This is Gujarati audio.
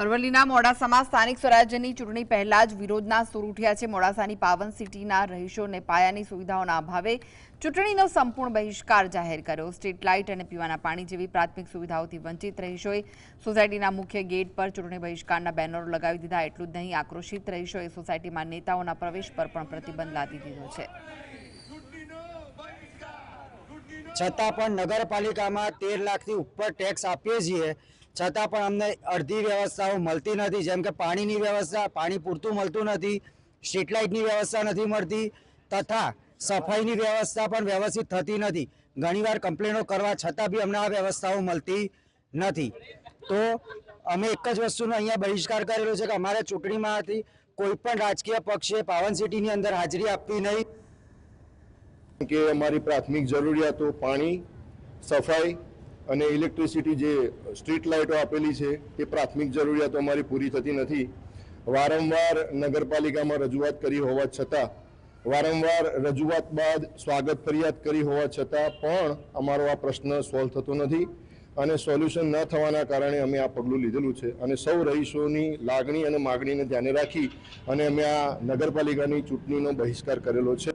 અરવલ્લીના મોડાસામાં સ્થાનિક સ્વરાજ્યની ચૂંટણી પહેલા જ વિરોધના સૂર ઉઠ્યા છે। મોડાસાની પાવન સિટીના રહીશોને પાયાની સુવિધાઓના અભાવે ચૂંટણીનો સંપૂર્ણ બહિષ્કાર જાહેર કર્યો। સ્ટ્રીટ લાઇટ અને પીવાના પાણી જેવી પ્રાથમિક સુવિધાઓથી વંચિત રહીશોએ સોસાયટીના મુખ્ય ગેટ પર ચૂંટણી બહિષ્કારના બેનરો લગાવી દીધા। એટલું જ નહીં, આક્રોશિત રહીશોએ સોસાયટીમાં નેતાઓના પ્રવેશ પર પણ પ્રતિબંધ લાદી દીધો છે। છતાં પણ નગરપાલિકામાં 13 લાખથી ઉપર ટેક્સ આપીએ છીએ, છતાં પણ અમને અડધી વ્યવસ્થાઓ મળતી નથી। જેમ કે પાણીની વ્યવસ્થા, પાણી પૂરતું મળતું નથી, સ્ટ્રીટ લાઇટની વ્યવસ્થા નથી મળતી, તથા સફાઈની વ્યવસ્થા પણ વ્યવસ્થિત થતી નથી। ઘણીવાર કમ્પ્લેનો કરવા છતાં બી અમને આ વ્યવસ્થાઓ મળતી નથી। તો અમે એક જ વસ્તુનો અહીંયા બહિષ્કાર કરેલો છે કે અમારે ચૂંટણીમાંથી કોઈ પણ રાજકીય પક્ષે પાવન સિટીની અંદર હાજરી આપવી નહીં। કે અમારી પ્રાથમિક જરૂરિયાતો પાણી, સફાઈ અને ઇલેક્ટ્રિસિટી જે સ્ટ્રીટ લાઇટો આપેલી છે તે પ્રાથમિક જરૂરિયાતો અમારી પૂરી થતી નથી। વારંવાર નગરપાલિકામાં રજૂઆત કરી હોવા છતાં, વારંવાર રજૂઆત બાદ સ્વાગત ફરિયાદ કરી હોવા છતાં પણ અમારો આ પ્રશ્ન સોલ્વ થતો નથી અને સોલ્યુશન ન થવાના કારણે અમે આ પગલું લીધેલું છે અને સૌ રહીશોની લાગણી અને માગણીને ધ્યાને રાખી અને અમે આ નગરપાલિકાની ચૂંટણીનો બહિષ્કાર કરેલો છે।